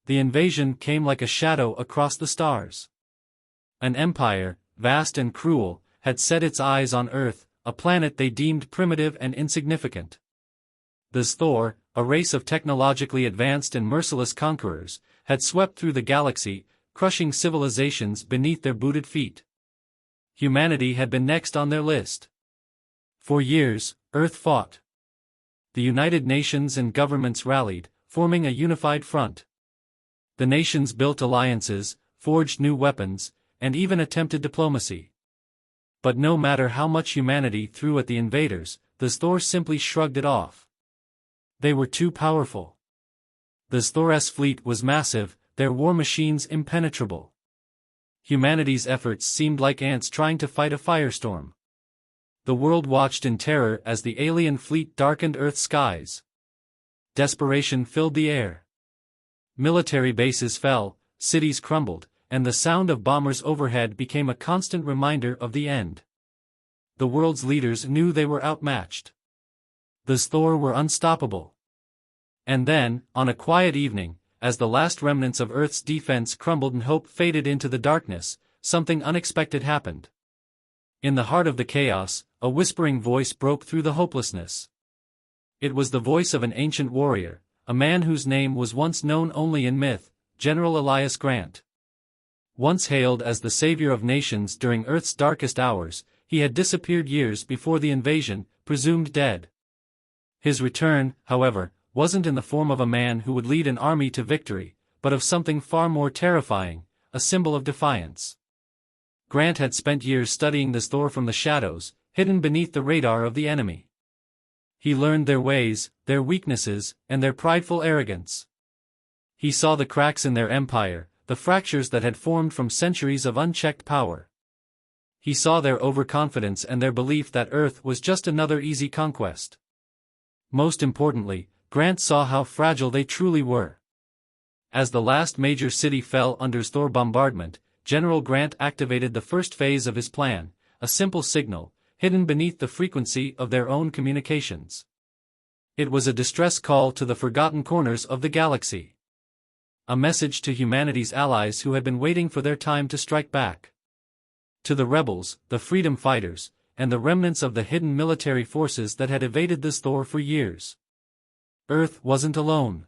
the invasion came like a shadow across the stars. An empire, vast and cruel, had set its eyes on Earth, a planet they deemed primitive and insignificant. The Thor, a race of technologically advanced and merciless conquerors, had swept through the galaxy, crushing civilizations beneath their booted feet. Humanity had been next on their list. For years, Earth fought. The United Nations and governments rallied, forming a unified front. The nations built alliances, forged new weapons, and even attempted diplomacy. But no matter how much humanity threw at the invaders, the Thor simply shrugged it off. They were too powerful. The Thor's fleet was massive, their war machines impenetrable. Humanity's efforts seemed like ants trying to fight a firestorm. The world watched in terror as the alien fleet darkened Earth's skies. Desperation filled the air. Military bases fell, cities crumbled, and the sound of bombers overhead became a constant reminder of the end. The world's leaders knew they were outmatched. The Thor were unstoppable. And then, on a quiet evening, as the last remnants of Earth's defense crumbled and hope faded into the darkness, something unexpected happened. In the heart of the chaos, a whispering voice broke through the hopelessness. It was the voice of an ancient warrior, a man whose name was once known only in myth, General Elias Grant. Once hailed as the savior of nations during Earth's darkest hours, he had disappeared years before the invasion, presumed dead. His return, however, wasn't in the form of a man who would lead an army to victory, but of something far more terrifying, a symbol of defiance. Grant had spent years studying this Thor from the shadows, hidden beneath the radar of the enemy. He learned their ways, their weaknesses, and their prideful arrogance. He saw the cracks in their empire, the fractures that had formed from centuries of unchecked power. He saw their overconfidence and their belief that Earth was just another easy conquest. Most importantly, Grant saw how fragile they truly were. As the last major city fell under Thor bombardment, General Grant activated the first phase of his plan, a simple signal, hidden beneath the frequency of their own communications. It was a distress call to the forgotten corners of the galaxy. A message to humanity's allies who had been waiting for their time to strike back. To the rebels, the freedom fighters, and the remnants of the hidden military forces that had evaded this Thor for years. Earth wasn't alone.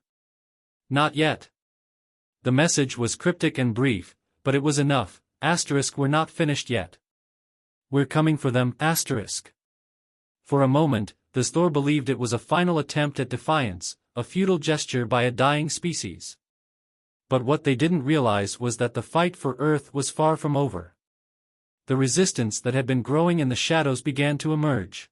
Not yet. The message was cryptic and brief, but it was enough. We're not finished yet. We're coming for them. For a moment, the Thor believed it was a final attempt at defiance, a futile gesture by a dying species. But what they didn't realize was that the fight for Earth was far from over. The resistance that had been growing in the shadows began to emerge.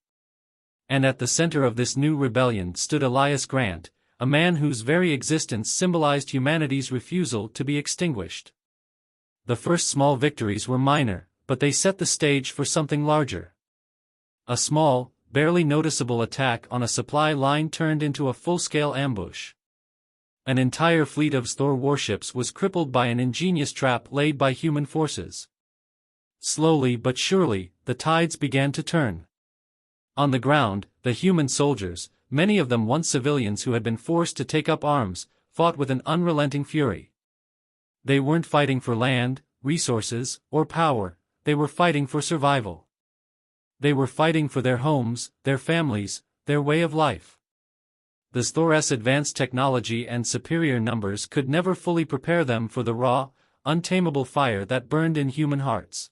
And at the center of this new rebellion stood Elias Grant, a man whose very existence symbolized humanity's refusal to be extinguished. The first small victories were minor, but they set the stage for something larger. A small, barely noticeable attack on a supply line turned into a full-scale ambush. An entire fleet of Thor warships was crippled by an ingenious trap laid by human forces. Slowly but surely, the tides began to turn. On the ground, the human soldiers, many of them once civilians who had been forced to take up arms, fought with an unrelenting fury. They weren't fighting for land, resources, or power, they were fighting for survival. They were fighting for their homes, their families, their way of life. The Thor's advanced technology and superior numbers could never fully prepare them for the raw, untamable fire that burned in human hearts.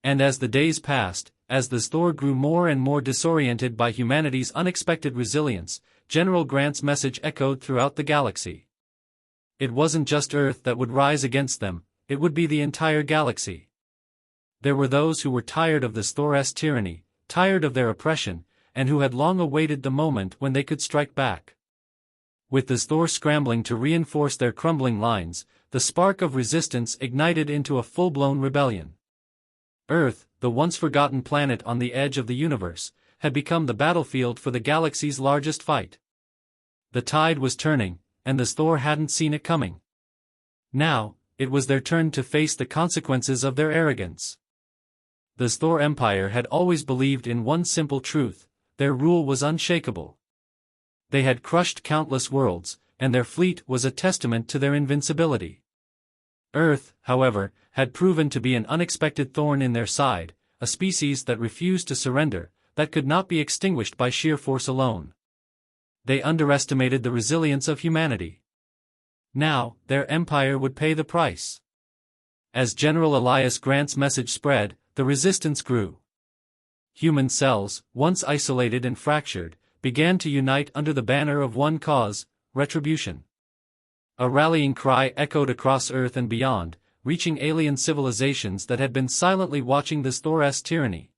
And as the days passed, as the Thor grew more and more disoriented by humanity's unexpected resilience, General Grant's message echoed throughout the galaxy. It wasn't just Earth that would rise against them, it would be the entire galaxy. There were those who were tired of the Thor's tyranny, tired of their oppression, and who had long awaited the moment when they could strike back. With the Thor scrambling to reinforce their crumbling lines, the spark of resistance ignited into a full-blown rebellion. Earth, the once forgotten planet on the edge of the universe, had become the battlefield for the galaxy's largest fight. The tide was turning, and the Thor hadn't seen it coming. Now, it was their turn to face the consequences of their arrogance. The Thor Empire had always believed in one simple truth: their rule was unshakable. They had crushed countless worlds, and their fleet was a testament to their invincibility. Earth, however, had proven to be an unexpected thorn in their side, a species that refused to surrender, that could not be extinguished by sheer force alone. They underestimated the resilience of humanity. Now, their empire would pay the price. As General Elias Grant's message spread, the resistance grew. Human cells, once isolated and fractured, began to unite under the banner of one cause, Retribution. A rallying cry echoed across Earth and beyond, reaching alien civilizations that had been silently watching this Thor's tyranny.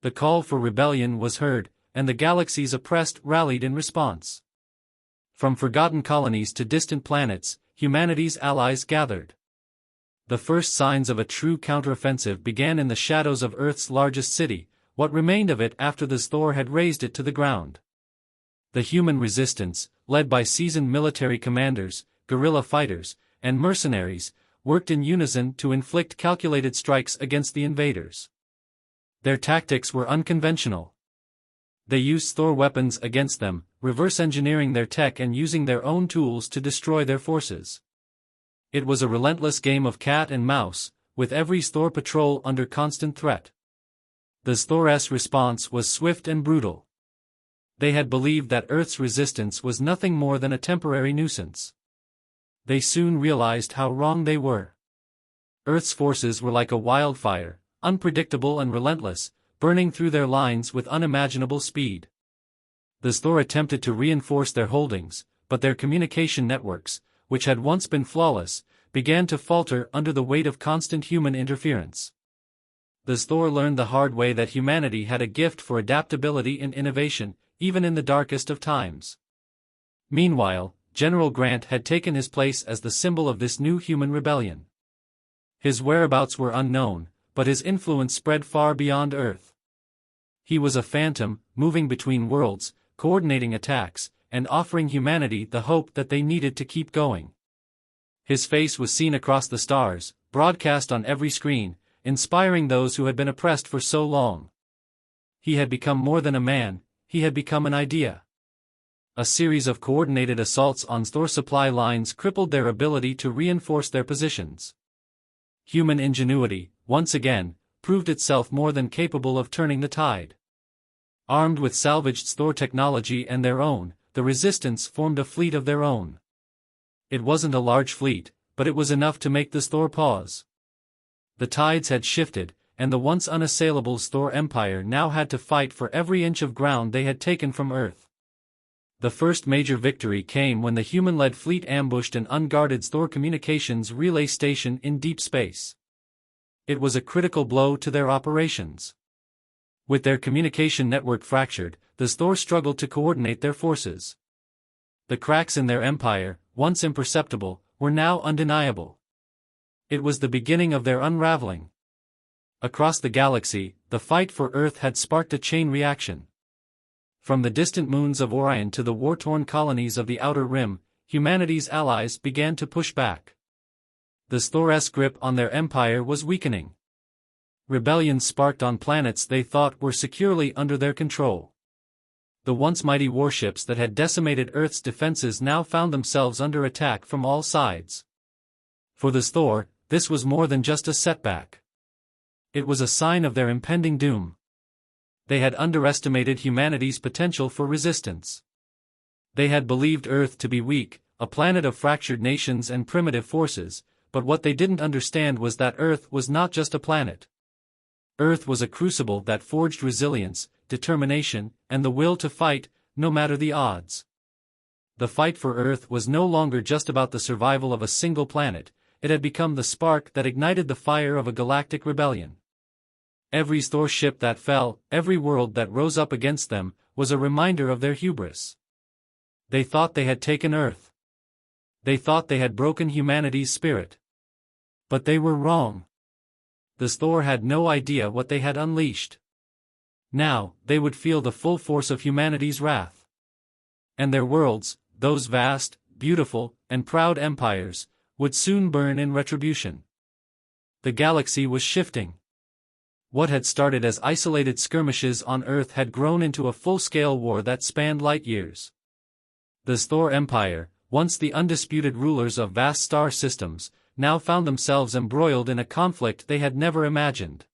The call for rebellion was heard, and the galaxy's oppressed rallied in response. From forgotten colonies to distant planets, humanity's allies gathered. The first signs of a true counteroffensive began in the shadows of Earth's largest city, what remained of it after the Thor had razed it to the ground. The human resistance, led by seasoned military commanders, guerrilla fighters, and mercenaries, worked in unison to inflict calculated strikes against the invaders. Their tactics were unconventional. They used Thor weapons against them, reverse engineering their tech and using their own tools to destroy their forces. It was a relentless game of cat and mouse, with every Thor patrol under constant threat. The Thor's response was swift and brutal. They had believed that Earth's resistance was nothing more than a temporary nuisance. They soon realized how wrong they were. Earth's forces were like a wildfire, unpredictable and relentless, burning through their lines with unimaginable speed. The Thor attempted to reinforce their holdings, but their communication networks, which had once been flawless, began to falter under the weight of constant human interference. The Thor learned the hard way that humanity had a gift for adaptability and innovation, even in the darkest of times. Meanwhile, General Grant had taken his place as the symbol of this new human rebellion. His whereabouts were unknown, but his influence spread far beyond Earth. He was a phantom, moving between worlds, coordinating attacks, and offering humanity the hope that they needed to keep going. His face was seen across the stars, broadcast on every screen, inspiring those who had been oppressed for so long. He had become more than a man, he had become an idea. A series of coordinated assaults on Thor supply lines crippled their ability to reinforce their positions. Human ingenuity, once again, proved itself more than capable of turning the tide. Armed with salvaged Thor technology and their own, the Resistance formed a fleet of their own. It wasn't a large fleet, but it was enough to make the Thor pause. The tides had shifted, and the once unassailable Thor Empire now had to fight for every inch of ground they had taken from Earth. The first major victory came when the human-led fleet ambushed an unguarded Thor communications relay station in deep space. It was a critical blow to their operations. With their communication network fractured, the Thor struggled to coordinate their forces. The cracks in their empire, once imperceptible, were now undeniable. It was the beginning of their unraveling. Across the galaxy, the fight for Earth had sparked a chain reaction. From the distant moons of Orion to the war-torn colonies of the Outer Rim, humanity's allies began to push back. The Thor's grip on their empire was weakening. Rebellions sparked on planets they thought were securely under their control. The once mighty warships that had decimated Earth's defenses now found themselves under attack from all sides. For the Thor, this was more than just a setback. It was a sign of their impending doom. They had underestimated humanity's potential for resistance. They had believed Earth to be weak, a planet of fractured nations and primitive forces, but what they didn't understand was that Earth was not just a planet. Earth was a crucible that forged resilience, determination, and the will to fight, no matter the odds. The fight for Earth was no longer just about the survival of a single planet, it had become the spark that ignited the fire of a galactic rebellion. Every Thor ship that fell, every world that rose up against them, was a reminder of their hubris. They thought they had taken Earth. They thought they had broken humanity's spirit. But they were wrong. The Thor had no idea what they had unleashed. Now, they would feel the full force of humanity's wrath. And their worlds, those vast, beautiful, and proud empires, would soon burn in retribution. The galaxy was shifting. What had started as isolated skirmishes on Earth had grown into a full-scale war that spanned light years. The Thor Empire, once the undisputed rulers of vast star systems, now found themselves embroiled in a conflict they had never imagined.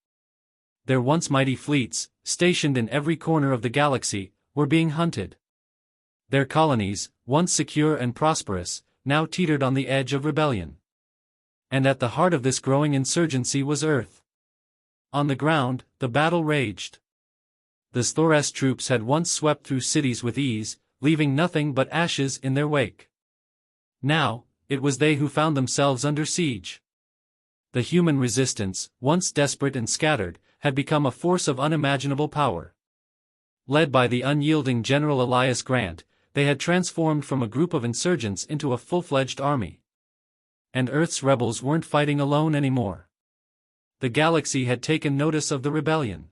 Their once mighty fleets, stationed in every corner of the galaxy, were being hunted. Their colonies, once secure and prosperous, now teetered on the edge of rebellion. And at the heart of this growing insurgency was Earth. On the ground, the battle raged. The Thores troops had once swept through cities with ease, leaving nothing but ashes in their wake. Now, it was they who found themselves under siege. The human resistance, once desperate and scattered, had become a force of unimaginable power. Led by the unyielding General Elias Grant, they had transformed from a group of insurgents into a full-fledged army. And Earth's rebels weren't fighting alone anymore. The galaxy had taken notice of the rebellion.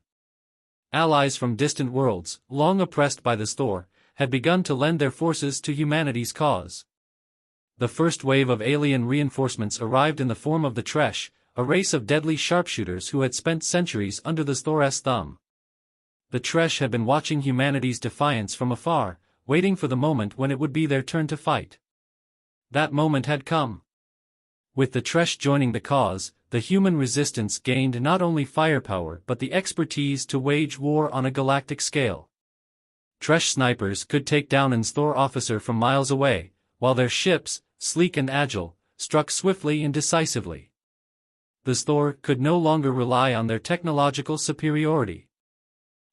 Allies from distant worlds, long oppressed by the Thor, had begun to lend their forces to humanity's cause. The first wave of alien reinforcements arrived in the form of the Tresh, a race of deadly sharpshooters who had spent centuries under the Thor's thumb. The Tresh had been watching humanity's defiance from afar, waiting for the moment when it would be their turn to fight. That moment had come. With the Tresh joining the cause, the human resistance gained not only firepower but the expertise to wage war on a galactic scale. Tresh snipers could take down an Thor officer from miles away, while their ships, sleek and agile, struck swiftly and decisively. The Thor could no longer rely on their technological superiority.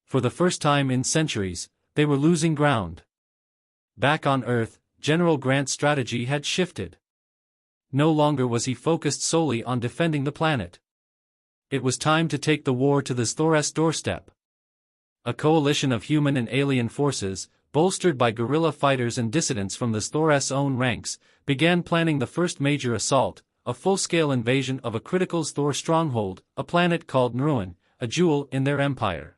For the first time in centuries, they were losing ground. Back on Earth, General Grant's strategy had shifted. No longer was he focused solely on defending the planet. It was time to take the war to the Thor's doorstep. A coalition of human and alien forces, bolstered by guerrilla fighters and dissidents from the Thor's own ranks, began planning the first major assault, a full-scale invasion of a critical Thor stronghold, a planet called Nruin, a jewel in their empire.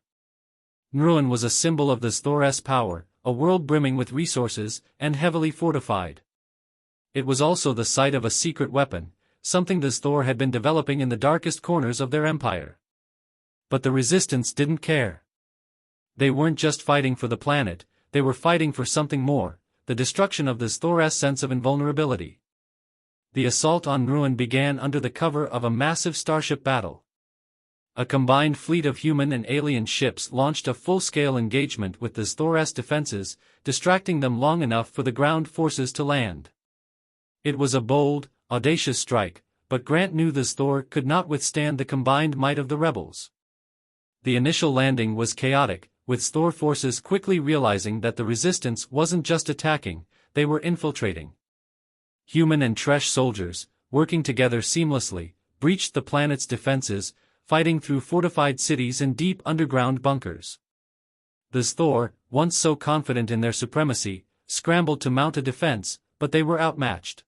Nruin was a symbol of the Thor's power, a world brimming with resources, and heavily fortified. It was also the site of a secret weapon, something the Thor had been developing in the darkest corners of their empire. But the resistance didn't care. They weren't just fighting for the planet, they were fighting for something more, the destruction of the Thor's sense of invulnerability. The assault on Nruin began under the cover of a massive starship battle. A combined fleet of human and alien ships launched a full-scale engagement with the Thor's defenses, distracting them long enough for the ground forces to land. It was a bold, audacious strike, but Grant knew the Thor could not withstand the combined might of the rebels. The initial landing was chaotic, with Thor forces quickly realizing that the resistance wasn't just attacking, they were infiltrating. Human and Tresh soldiers, working together seamlessly, breached the planet's defenses, fighting through fortified cities and deep underground bunkers. The Thor, once so confident in their supremacy, scrambled to mount a defense, but they were outmatched.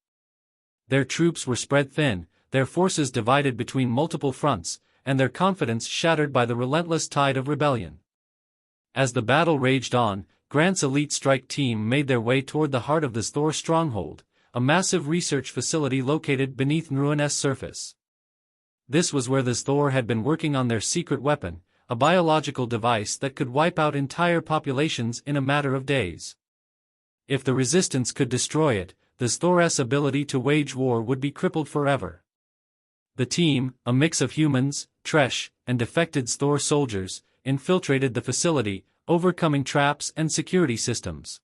Their troops were spread thin, their forces divided between multiple fronts, and their confidence shattered by the relentless tide of rebellion. As the battle raged on, Grant's elite strike team made their way toward the heart of the Thor stronghold, a massive research facility located beneath Nruin's surface. This was where the Thor had been working on their secret weapon, a biological device that could wipe out entire populations in a matter of days. If the resistance could destroy it, the Thor's ability to wage war would be crippled forever. The team, a mix of humans, Tresh, and defected Thor soldiers, infiltrated the facility, overcoming traps and security systems.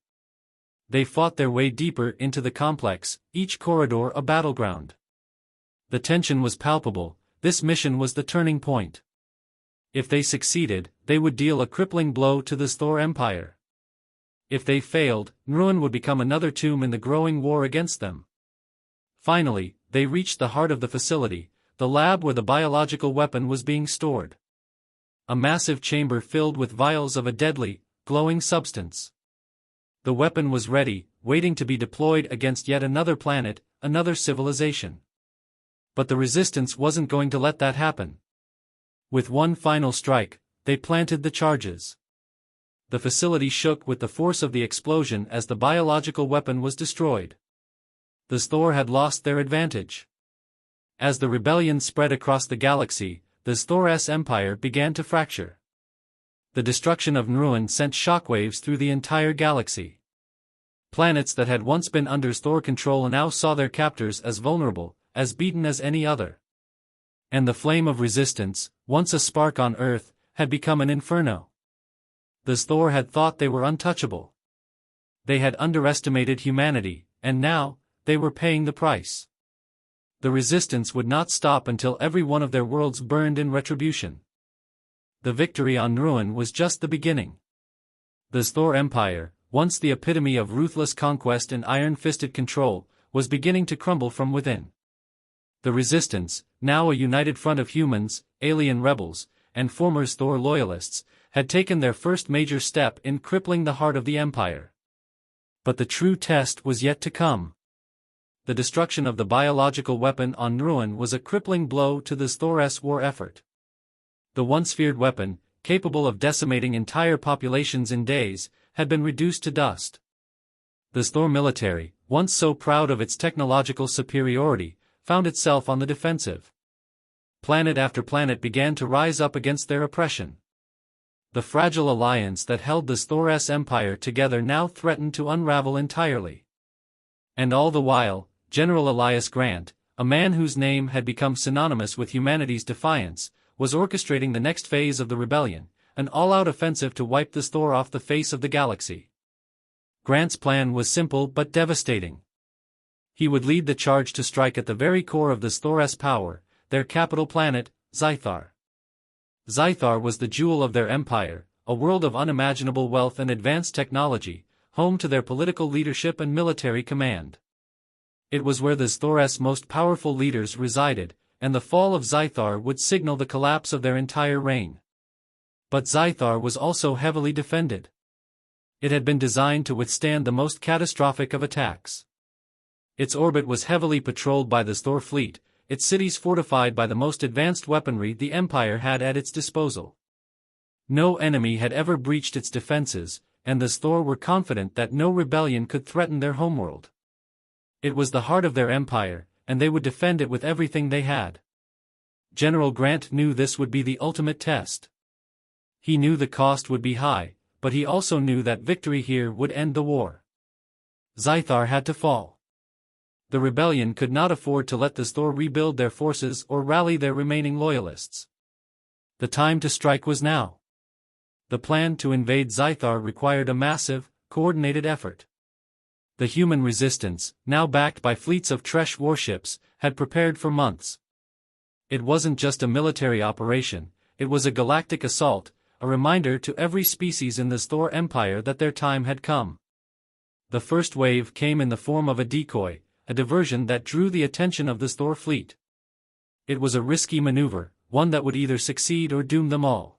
They fought their way deeper into the complex, each corridor a battleground. The tension was palpable, this mission was the turning point. If they succeeded, they would deal a crippling blow to the Thor Empire. If they failed, Nruin would become another tomb in the growing war against them. Finally, they reached the heart of the facility, the lab where the biological weapon was being stored. A massive chamber filled with vials of a deadly, glowing substance. The weapon was ready, waiting to be deployed against yet another planet, another civilization. But the resistance wasn't going to let that happen. With one final strike, they planted the charges. The facility shook with the force of the explosion as the biological weapon was destroyed. The Thor had lost their advantage. As the rebellion spread across the galaxy, the Thor's empire began to fracture. The destruction of Nruin sent shockwaves through the entire galaxy. Planets that had once been under Thor control now saw their captors as vulnerable, as beaten as any other. And the flame of resistance, once a spark on Earth, had become an inferno. The Thor had thought they were untouchable. They had underestimated humanity, and now, they were paying the price. The resistance would not stop until every one of their worlds burned in retribution. The victory on Ruin was just the beginning. The Thor Empire, once the epitome of ruthless conquest and iron-fisted control, was beginning to crumble from within. The resistance, now a united front of humans, alien rebels, and former Thor loyalists, had taken their first major step in crippling the heart of the Empire. But the true test was yet to come. The destruction of the biological weapon on Ruin was a crippling blow to the Thor's war effort. The once feared weapon, capable of decimating entire populations in days, had been reduced to dust. The Thor military, once so proud of its technological superiority, found itself on the defensive. Planet after planet began to rise up against their oppression. The fragile alliance that held the Thor's empire together now threatened to unravel entirely. And all the while, General Elias Grant, a man whose name had become synonymous with humanity's defiance, was orchestrating the next phase of the rebellion, an all-out offensive to wipe the Thor off the face of the galaxy. Grant's plan was simple but devastating. He would lead the charge to strike at the very core of the Thor's power, their capital planet, Zythar. Zythar was the jewel of their empire, a world of unimaginable wealth and advanced technology, home to their political leadership and military command. It was where the Thor's most powerful leaders resided, and the fall of Zythar would signal the collapse of their entire reign. But Zythar was also heavily defended. It had been designed to withstand the most catastrophic of attacks. Its orbit was heavily patrolled by the Thor fleet, its cities fortified by the most advanced weaponry the Empire had at its disposal. No enemy had ever breached its defenses, and the Thor were confident that no rebellion could threaten their homeworld. It was the heart of their empire, and they would defend it with everything they had. General Grant knew this would be the ultimate test. He knew the cost would be high, but he also knew that victory here would end the war. Zythar had to fall. The rebellion could not afford to let the Thor rebuild their forces or rally their remaining loyalists. The time to strike was now. The plan to invade Zythar required a massive, coordinated effort. The human resistance, now backed by fleets of Tresh warships, had prepared for months. It wasn't just a military operation, it was a galactic assault, a reminder to every species in the Thor Empire that their time had come. The first wave came in the form of a decoy, a diversion that drew the attention of the Thor fleet. It was a risky maneuver, one that would either succeed or doom them all.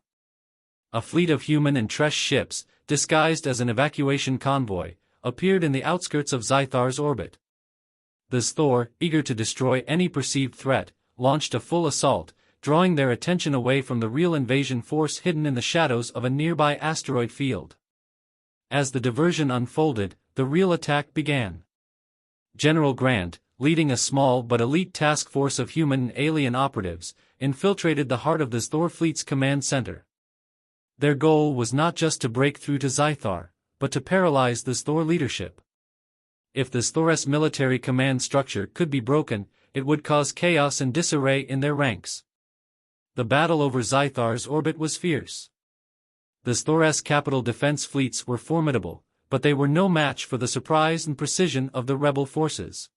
A fleet of human and Tresh ships, disguised as an evacuation convoy, appeared in the outskirts of Zythar's orbit. The Thor, eager to destroy any perceived threat, launched a full assault, drawing their attention away from the real invasion force hidden in the shadows of a nearby asteroid field. As the diversion unfolded, the real attack began. General Grant, leading a small but elite task force of human and alien operatives, infiltrated the heart of the Thor fleet's command center. Their goal was not just to break through to Zythar, but to paralyze the Thor leadership. If the Thor's military command structure could be broken, it would cause chaos and disarray in their ranks. The battle over Zythar's orbit was fierce. The Thor's capital defense fleets were formidable, but they were no match for the surprise and precision of the rebel forces.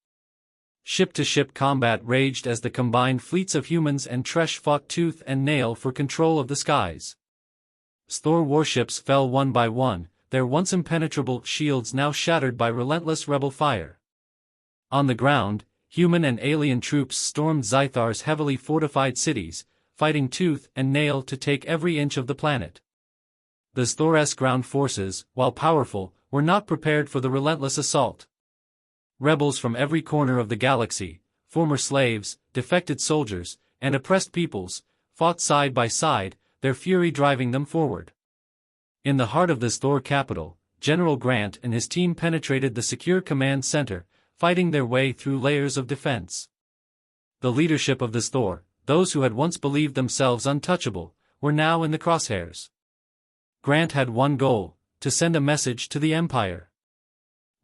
Ship-to-ship combat raged as the combined fleets of humans and Tresh fought tooth and nail for control of the skies. Thor warships fell one by one, their once impenetrable shields now shattered by relentless rebel fire. On the ground, human and alien troops stormed Zythar's heavily fortified cities, fighting tooth and nail to take every inch of the planet. The Thor's ground forces, while powerful, were not prepared for the relentless assault. Rebels from every corner of the galaxy, former slaves, defected soldiers, and oppressed peoples, fought side by side, their fury driving them forward. In the heart of the Thor capital, General Grant and his team penetrated the secure command center, fighting their way through layers of defense. The leadership of the Thor, those who had once believed themselves untouchable, were now in the crosshairs. Grant had one goal: to send a message to the Empire.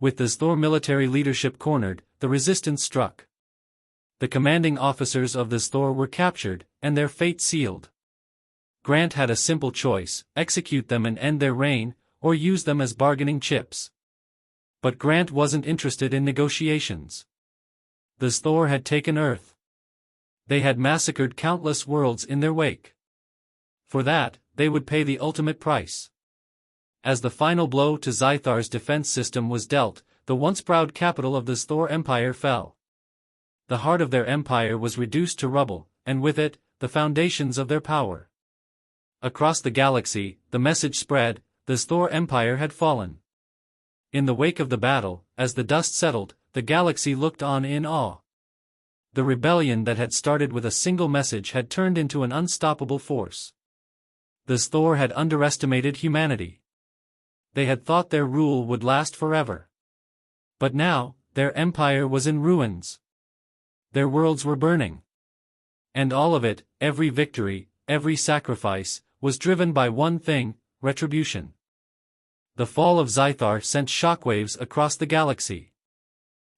With the Thor military leadership cornered, the resistance struck. The commanding officers of the Thor were captured, and their fate sealed. Grant had a simple choice: execute them and end their reign, or use them as bargaining chips. But Grant wasn't interested in negotiations. The Thor had taken Earth. They had massacred countless worlds in their wake. For that, they would pay the ultimate price. As the final blow to Zythar's defense system was dealt, the once proud capital of the Thor Empire fell. The heart of their empire was reduced to rubble, and with it, the foundations of their power. Across the galaxy, the message spread: the Thor Empire had fallen. In the wake of the battle, as the dust settled, the galaxy looked on in awe. The rebellion that had started with a single message had turned into an unstoppable force. The Thor had underestimated humanity. They had thought their rule would last forever. But now, their empire was in ruins. Their worlds were burning. And all of it, every victory, every sacrifice, was driven by one thing: retribution. The fall of Zythar sent shockwaves across the galaxy.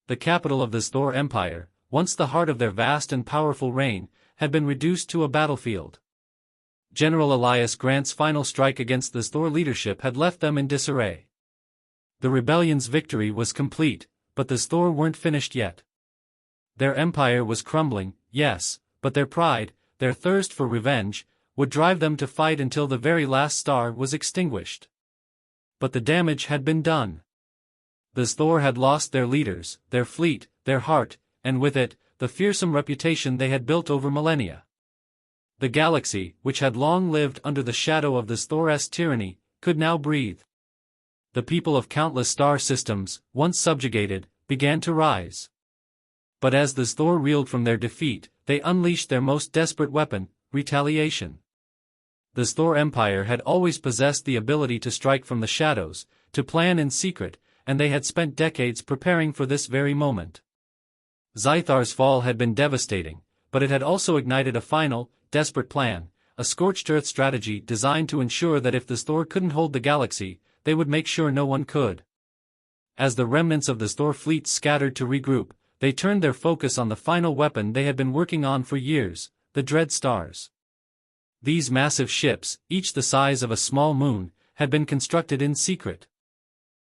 The capital of the Thor Empire, once the heart of their vast and powerful reign, had been reduced to a battlefield. General Elias Grant's final strike against the Thor leadership had left them in disarray. The rebellion's victory was complete, but the Thor weren't finished yet. Their empire was crumbling, yes, but their pride, their thirst for revenge, would drive them to fight until the very last star was extinguished. But the damage had been done. The Thor had lost their leaders, their fleet, their heart, and with it, the fearsome reputation they had built over millennia. The galaxy, which had long lived under the shadow of the Thor's tyranny, could now breathe. The people of countless star systems, once subjugated, began to rise. But as the Thor reeled from their defeat, they unleashed their most desperate weapon: retaliation. The Thor Empire had always possessed the ability to strike from the shadows, to plan in secret, and they had spent decades preparing for this very moment. Zythar's fall had been devastating, but it had also ignited a final, desperate plan, a scorched earth strategy designed to ensure that if the Thor couldn't hold the galaxy, they would make sure no one could. As the remnants of the Thor fleet scattered to regroup, they turned their focus on the final weapon they had been working on for years: the Dread Stars. These massive ships, each the size of a small moon, had been constructed in secret.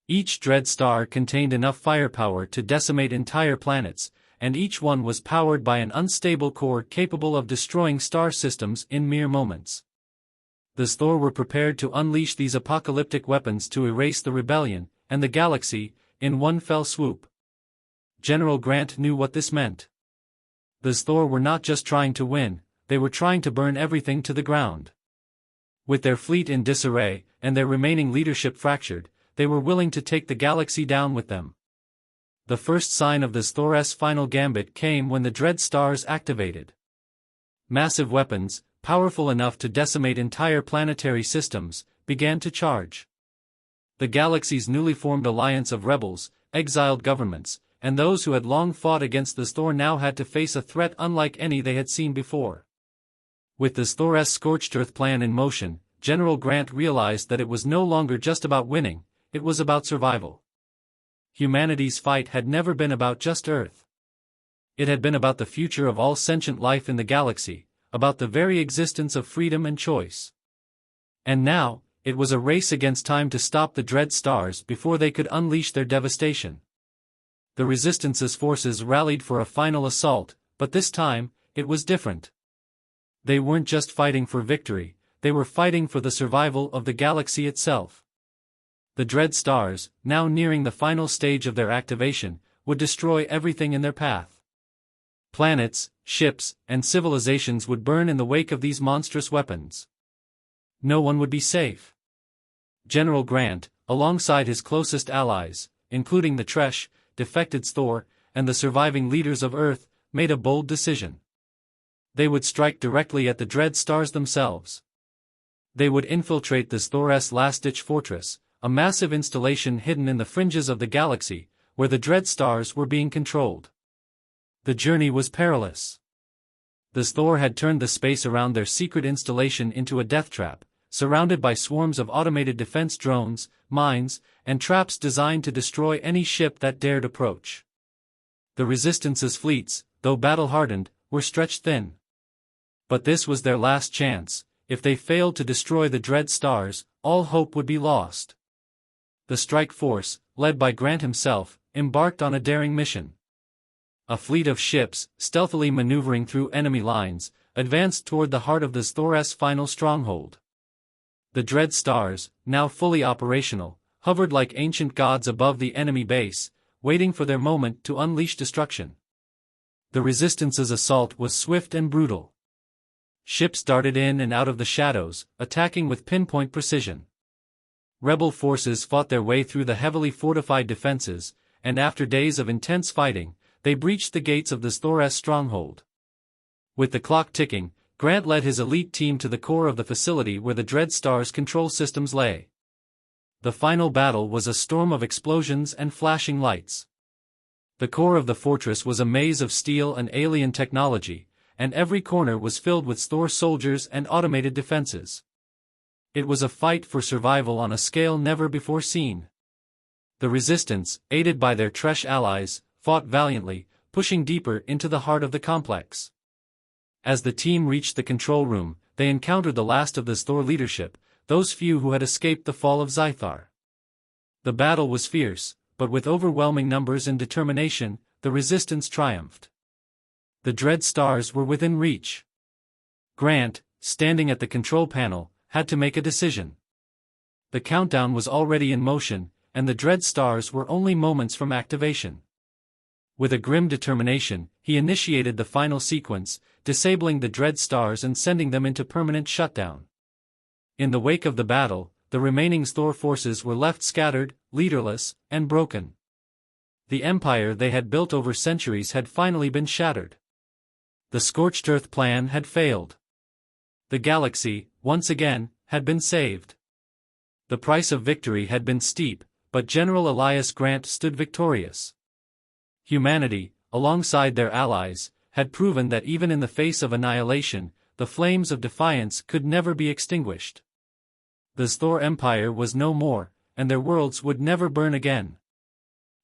Each Dread Star contained enough firepower to decimate entire planets, and each one was powered by an unstable core capable of destroying star systems in mere moments. The Thor were prepared to unleash these apocalyptic weapons to erase the rebellion, and the galaxy, in one fell swoop. General Grant knew what this meant. The Thor were not just trying to win, they were trying to burn everything to the ground. With their fleet in disarray, and their remaining leadership fractured, they were willing to take the galaxy down with them. The first sign of the Thor's final gambit came when the Dread Stars activated. Massive weapons, powerful enough to decimate entire planetary systems, began to charge. The galaxy's newly formed alliance of rebels, exiled governments, and those who had long fought against the Thor now had to face a threat unlike any they had seen before. With the Thor's scorched earth plan in motion, General Grant realized that it was no longer just about winning, it was about survival. Humanity's fight had never been about just Earth. It had been about the future of all sentient life in the galaxy, about the very existence of freedom and choice. And now, it was a race against time to stop the Dread Stars before they could unleash their devastation. The Resistance's forces rallied for a final assault, but this time, it was different. They weren't just fighting for victory, they were fighting for the survival of the galaxy itself. The Dread Stars, now nearing the final stage of their activation, would destroy everything in their path. Planets, ships, and civilizations would burn in the wake of these monstrous weapons. No one would be safe. General Grant, alongside his closest allies, including the Tresh, defected Thor, and the surviving leaders of Earth, made a bold decision. They would strike directly at the Dread Stars themselves. They would infiltrate the Thor's last-ditch fortress, a massive installation hidden in the fringes of the galaxy, where the Dread Stars were being controlled. The journey was perilous. The Thor had turned the space around their secret installation into a death trap, surrounded by swarms of automated defense drones, mines, and traps designed to destroy any ship that dared approach. The Resistance's fleets, though battle-hardened, were stretched thin. But this was their last chance. If they failed to destroy the Dread Stars, all hope would be lost. The strike force, led by Grant himself, embarked on a daring mission. A fleet of ships, stealthily maneuvering through enemy lines, advanced toward the heart of the Thor's final stronghold. The Dread Stars, now fully operational, hovered like ancient gods above the enemy base, waiting for their moment to unleash destruction. The Resistance's assault was swift and brutal. Ships darted in and out of the shadows, attacking with pinpoint precision. Rebel forces fought their way through the heavily fortified defenses, and after days of intense fighting, they breached the gates of the Thor's stronghold. With the clock ticking, Grant led his elite team to the core of the facility where the Dread Star's control systems lay. The final battle was a storm of explosions and flashing lights. The core of the fortress was a maze of steel and alien technology, and every corner was filled with Thor soldiers and automated defenses. It was a fight for survival on a scale never before seen. The Resistance, aided by their Tresh allies, fought valiantly, pushing deeper into the heart of the complex. As the team reached the control room, they encountered the last of the Thor leadership, those few who had escaped the fall of Zythar. The battle was fierce, but with overwhelming numbers and determination, the Resistance triumphed. The Dread Stars were within reach. Grant, standing at the control panel, had to make a decision. The countdown was already in motion, and the Dread Stars were only moments from activation. With a grim determination, he initiated the final sequence, disabling the Dread Stars and sending them into permanent shutdown. In the wake of the battle, the remaining Thor forces were left scattered, leaderless, and broken. The empire they had built over centuries had finally been shattered. The Scorched Earth plan had failed. The galaxy, once again, had been saved. The price of victory had been steep, but General Elias Grant stood victorious. Humanity, alongside their allies, had proven that even in the face of annihilation, the flames of defiance could never be extinguished. The Thor Empire was no more, and their worlds would never burn again.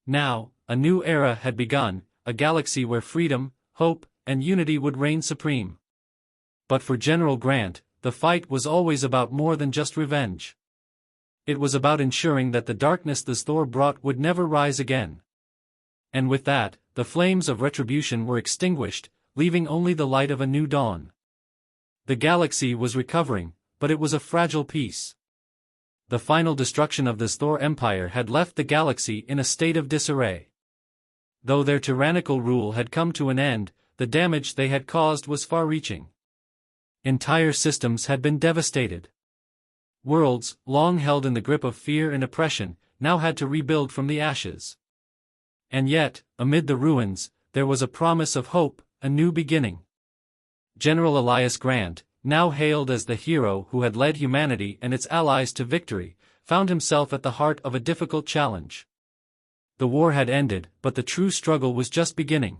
Now, a new era had begun, a galaxy where freedom, hope, and unity would reign supreme. But for General Grant, the fight was always about more than just revenge. It was about ensuring that the darkness the Thor brought would never rise again. And with that, the flames of Retribution were extinguished, leaving only the light of a new dawn. The galaxy was recovering, but it was a fragile piece. The final destruction of the Thor Empire had left the galaxy in a state of disarray. Though their tyrannical rule had come to an end, the damage they had caused was far-reaching. Entire systems had been devastated. Worlds, long held in the grip of fear and oppression, now had to rebuild from the ashes. And yet, amid the ruins, there was a promise of hope, a new beginning. General Elias Grant, now hailed as the hero who had led humanity and its allies to victory, found himself at the heart of a difficult challenge. The war had ended, but the true struggle was just beginning.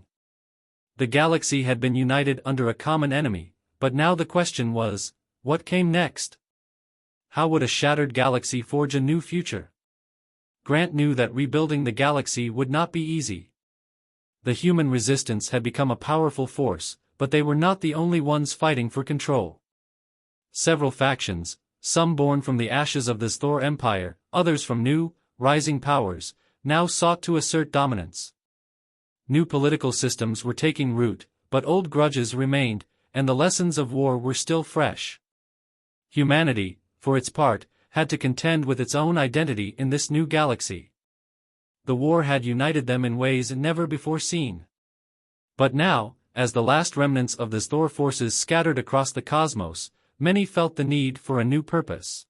The galaxy had been united under a common enemy, but now the question was, what came next? How would a shattered galaxy forge a new future? Grant knew that rebuilding the galaxy would not be easy. The human resistance had become a powerful force, but they were not the only ones fighting for control. Several factions, some born from the ashes of the Thor Empire, others from new, rising powers, now sought to assert dominance. New political systems were taking root, but old grudges remained, and the lessons of war were still fresh. Humanity, for its part, had to contend with its own identity in this new galaxy. The war had united them in ways never before seen. But now, as the last remnants of the Thor forces scattered across the cosmos, many felt the need for a new purpose.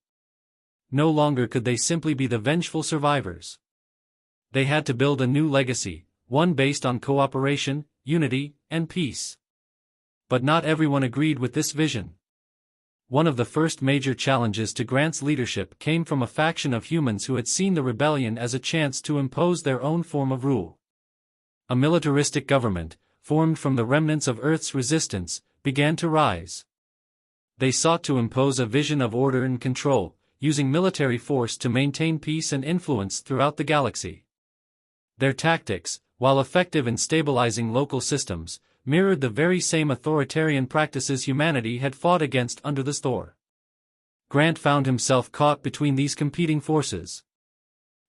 No longer could they simply be the vengeful survivors. They had to build a new legacy, one based on cooperation, unity, and peace. But not everyone agreed with this vision. One of the first major challenges to Grant's leadership came from a faction of humans who had seen the rebellion as a chance to impose their own form of rule. A militaristic government, formed from the remnants of Earth's resistance, began to rise. They sought to impose a vision of order and control, using military force to maintain peace and influence throughout the galaxy. Their tactics, while effective in stabilizing local systems, mirrored the very same authoritarian practices humanity had fought against under the Sthor. Grant found himself caught between these competing forces.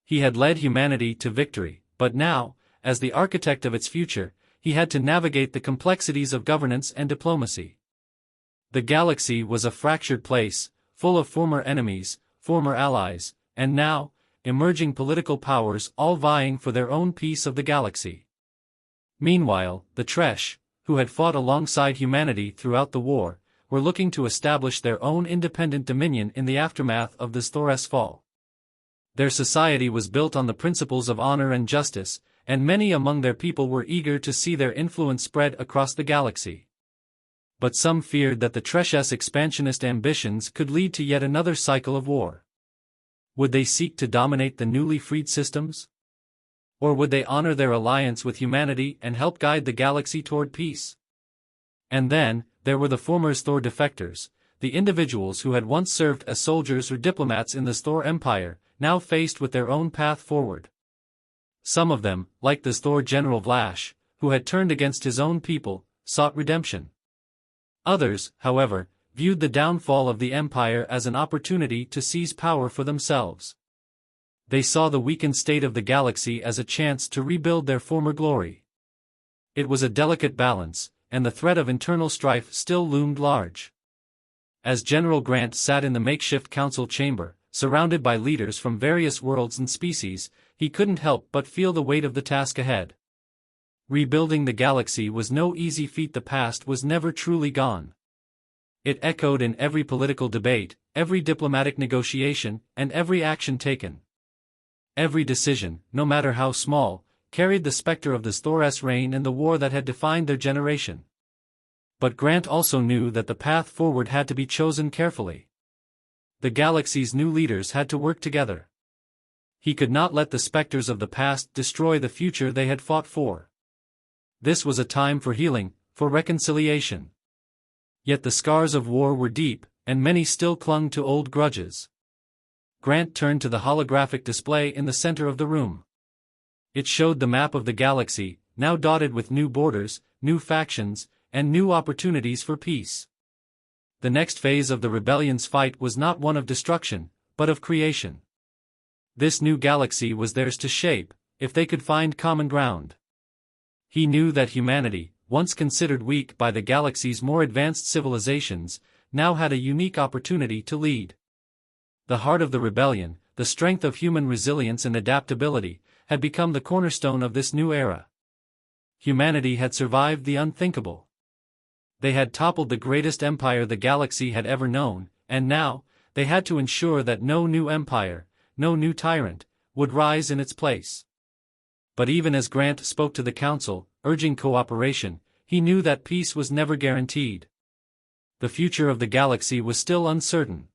He had led humanity to victory, but now, as the architect of its future, he had to navigate the complexities of governance and diplomacy. The galaxy was a fractured place, full of former enemies, former allies, and now, emerging political powers all vying for their own piece of the galaxy. Meanwhile, the Tresh, who had fought alongside humanity throughout the war, were looking to establish their own independent dominion in the aftermath of the Sthor's fall. Their society was built on the principles of honor and justice, and many among their people were eager to see their influence spread across the galaxy. But some feared that the Tresh's expansionist ambitions could lead to yet another cycle of war. Would they seek to dominate the newly freed systems? Or would they honor their alliance with humanity and help guide the galaxy toward peace? And then, there were the former Sthor defectors, the individuals who had once served as soldiers or diplomats in the Sthor Empire, now faced with their own path forward. Some of them, like the Sthor General Vlash, who had turned against his own people, sought redemption. Others, however, viewed the downfall of the Empire as an opportunity to seize power for themselves. They saw the weakened state of the galaxy as a chance to rebuild their former glory. It was a delicate balance, and the threat of internal strife still loomed large. As General Grant sat in the makeshift council chamber, surrounded by leaders from various worlds and species, he couldn't help but feel the weight of the task ahead. Rebuilding the galaxy was no easy feat. The past was never truly gone. It echoed in every political debate, every diplomatic negotiation, and every action taken. Every decision, no matter how small, carried the specter of the Sthor's reign and the war that had defined their generation. But Grant also knew that the path forward had to be chosen carefully. The galaxy's new leaders had to work together. He could not let the specters of the past destroy the future they had fought for. This was a time for healing, for reconciliation. Yet the scars of war were deep, and many still clung to old grudges. Grant turned to the holographic display in the center of the room. It showed the map of the galaxy, now dotted with new borders, new factions, and new opportunities for peace. The next phase of the rebellion's fight was not one of destruction, but of creation. This new galaxy was theirs to shape, if they could find common ground. He knew that humanity, once considered weak by the galaxy's more advanced civilizations, now had a unique opportunity to lead. The heart of the rebellion, the strength of human resilience and adaptability, had become the cornerstone of this new era. Humanity had survived the unthinkable. They had toppled the greatest empire the galaxy had ever known, and now, they had to ensure that no new empire, no new tyrant, would rise in its place. But even as Grant spoke to the council, urging cooperation, he knew that peace was never guaranteed. The future of the galaxy was still uncertain.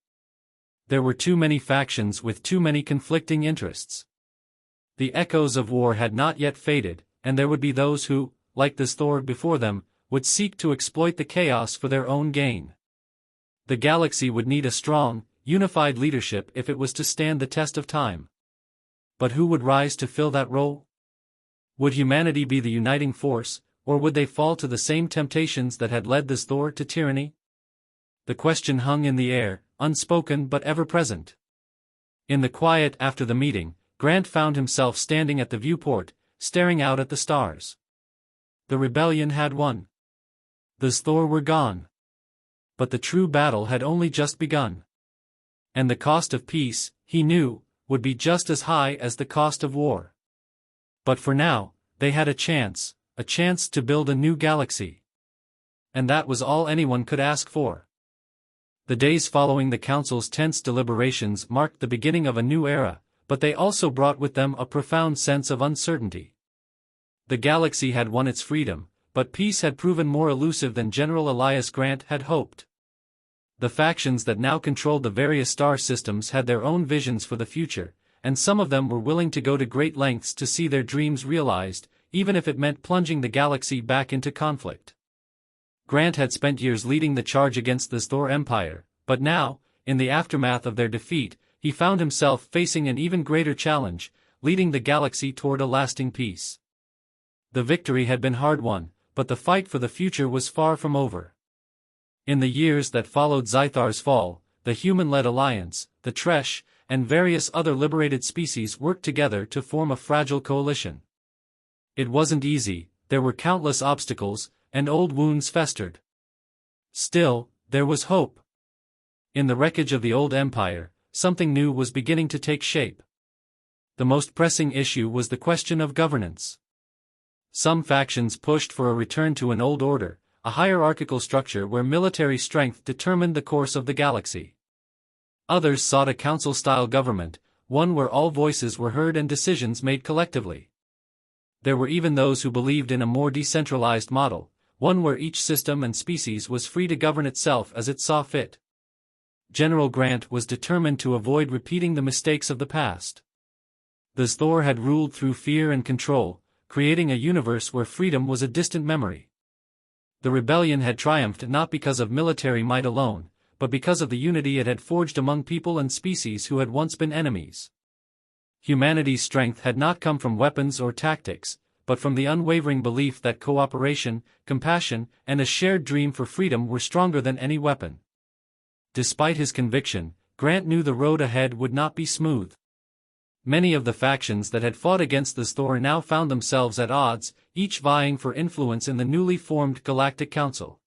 There were too many factions with too many conflicting interests. The echoes of war had not yet faded, and there would be those who, like the Sthor before them, would seek to exploit the chaos for their own gain. The galaxy would need a strong, unified leadership if it was to stand the test of time. But who would rise to fill that role? Would humanity be the uniting force, or would they fall to the same temptations that had led the Sthor to tyranny? The question hung in the air, unspoken but ever-present. In the quiet after the meeting, Grant found himself standing at the viewport, staring out at the stars. The rebellion had won. The Sthor were gone. But the true battle had only just begun. And the cost of peace, he knew, would be just as high as the cost of war. But for now, they had a chance to build a new galaxy. And that was all anyone could ask for. The days following the council's tense deliberations marked the beginning of a new era, but they also brought with them a profound sense of uncertainty. The galaxy had won its freedom, but peace had proven more elusive than General Elias Grant had hoped. The factions that now controlled the various star systems had their own visions for the future, and some of them were willing to go to great lengths to see their dreams realized, even if it meant plunging the galaxy back into conflict. Grant had spent years leading the charge against the Thor Empire, but now, in the aftermath of their defeat, he found himself facing an even greater challenge, leading the galaxy toward a lasting peace. The victory had been hard-won, but the fight for the future was far from over. In the years that followed Zythar's fall, the human-led alliance, the Tresh, and various other liberated species worked together to form a fragile coalition. It wasn't easy, there were countless obstacles, and old wounds festered. Still, there was hope. In the wreckage of the old empire, something new was beginning to take shape. The most pressing issue was the question of governance. Some factions pushed for a return to an old order, a hierarchical structure where military strength determined the course of the galaxy. Others sought a council-style government, one where all voices were heard and decisions made collectively. There were even those who believed in a more decentralized model, one where each system and species was free to govern itself as it saw fit. General Grant was determined to avoid repeating the mistakes of the past. The Thor had ruled through fear and control, creating a universe where freedom was a distant memory. The rebellion had triumphed not because of military might alone, but because of the unity it had forged among people and species who had once been enemies. Humanity's strength had not come from weapons or tactics, but from the unwavering belief that cooperation, compassion, and a shared dream for freedom were stronger than any weapon. Despite his conviction, Grant knew the road ahead would not be smooth. Many of the factions that had fought against the Thor now found themselves at odds, each vying for influence in the newly formed Galactic Council.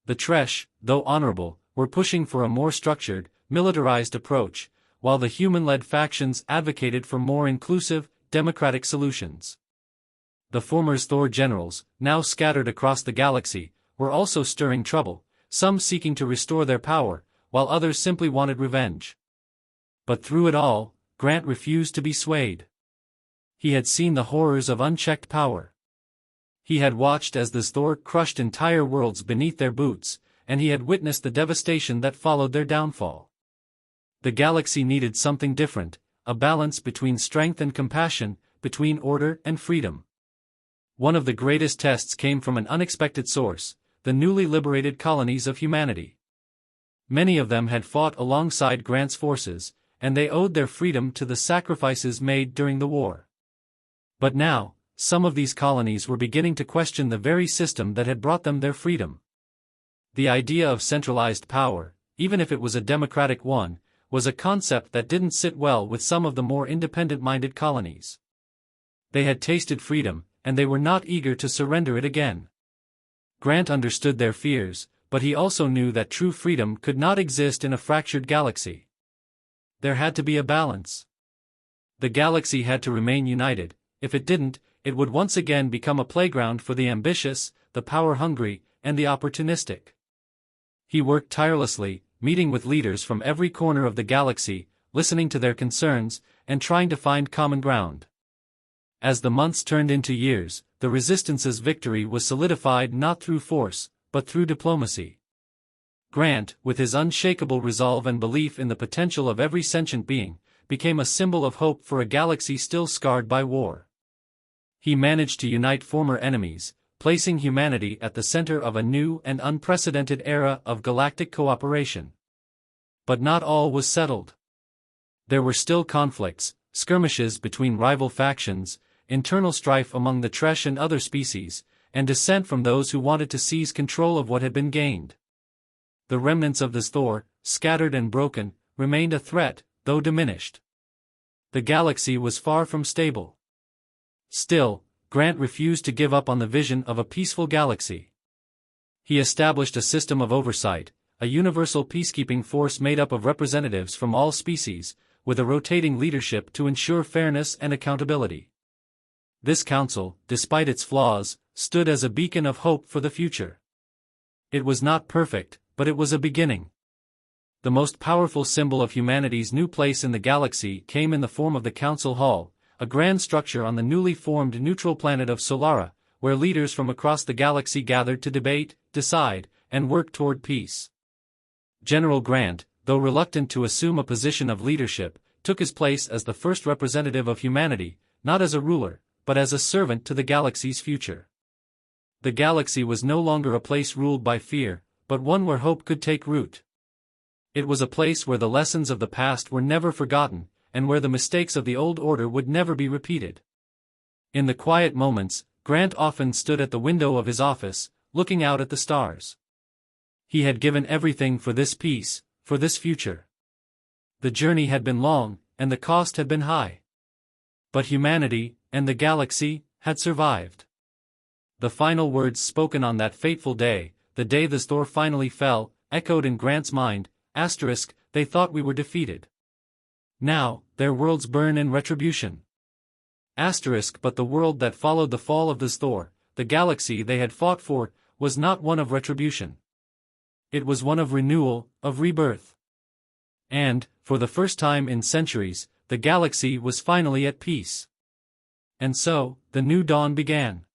The Tresh, though honorable, were pushing for a more structured, militarized approach, while the human-led factions advocated for more inclusive, democratic solutions. The former Thor generals, now scattered across the galaxy, were also stirring trouble, some seeking to restore their power, while others simply wanted revenge. But through it all, Grant refused to be swayed. He had seen the horrors of unchecked power. He had watched as the Thor crushed entire worlds beneath their boots, and he had witnessed the devastation that followed their downfall. The galaxy needed something different, a balance between strength and compassion, between order and freedom. One of the greatest tests came from an unexpected source, the newly liberated colonies of humanity. Many of them had fought alongside Grant's forces, and they owed their freedom to the sacrifices made during the war. But now, some of these colonies were beginning to question the very system that had brought them their freedom. The idea of centralized power, even if it was a democratic one, was a concept that didn't sit well with some of the more independent-minded colonies. They had tasted freedom, and they were not eager to surrender it again. Grant understood their fears, but he also knew that true freedom could not exist in a fractured galaxy. There had to be a balance. The galaxy had to remain united. If it didn't, it would once again become a playground for the ambitious, the power-hungry, and the opportunistic. He worked tirelessly, meeting with leaders from every corner of the galaxy, listening to their concerns, and trying to find common ground. As the months turned into years, the Resistance's victory was solidified not through force, but through diplomacy. Grant, with his unshakable resolve and belief in the potential of every sentient being, became a symbol of hope for a galaxy still scarred by war. He managed to unite former enemies, placing humanity at the center of a new and unprecedented era of galactic cooperation. But not all was settled. There were still conflicts, skirmishes between rival factions, internal strife among the Tresh and other species, and dissent from those who wanted to seize control of what had been gained. The remnants of the Thor, scattered and broken, remained a threat, though diminished. The galaxy was far from stable. Still, Grant refused to give up on the vision of a peaceful galaxy. He established a system of oversight, a universal peacekeeping force made up of representatives from all species, with a rotating leadership to ensure fairness and accountability. This council, despite its flaws, stood as a beacon of hope for the future. It was not perfect, but it was a beginning. The most powerful symbol of humanity's new place in the galaxy came in the form of the Council Hall, a grand structure on the newly formed neutral planet of Solara, where leaders from across the galaxy gathered to debate, decide, and work toward peace. General Grant, though reluctant to assume a position of leadership, took his place as the first representative of humanity, not as a ruler, but as a servant to the galaxy's future. the galaxy was no longer a place ruled by fear, but one where hope could take root. It was a place where the lessons of the past were never forgotten, and where the mistakes of the old order would never be repeated. In the quiet moments, Grant often stood at the window of his office, looking out at the stars. He had given everything for this peace, for this future. The journey had been long, and the cost had been high. But humanity, and the galaxy, had survived. The final words spoken on that fateful day, the day the store finally fell, echoed in Grant's mind, *, they thought we were defeated. Now, their worlds burn in retribution. But the world that followed the fall of the store, the galaxy they had fought for, was not one of retribution. It was one of renewal, of rebirth. And, for the first time in centuries, the galaxy was finally at peace. And so, the new dawn began.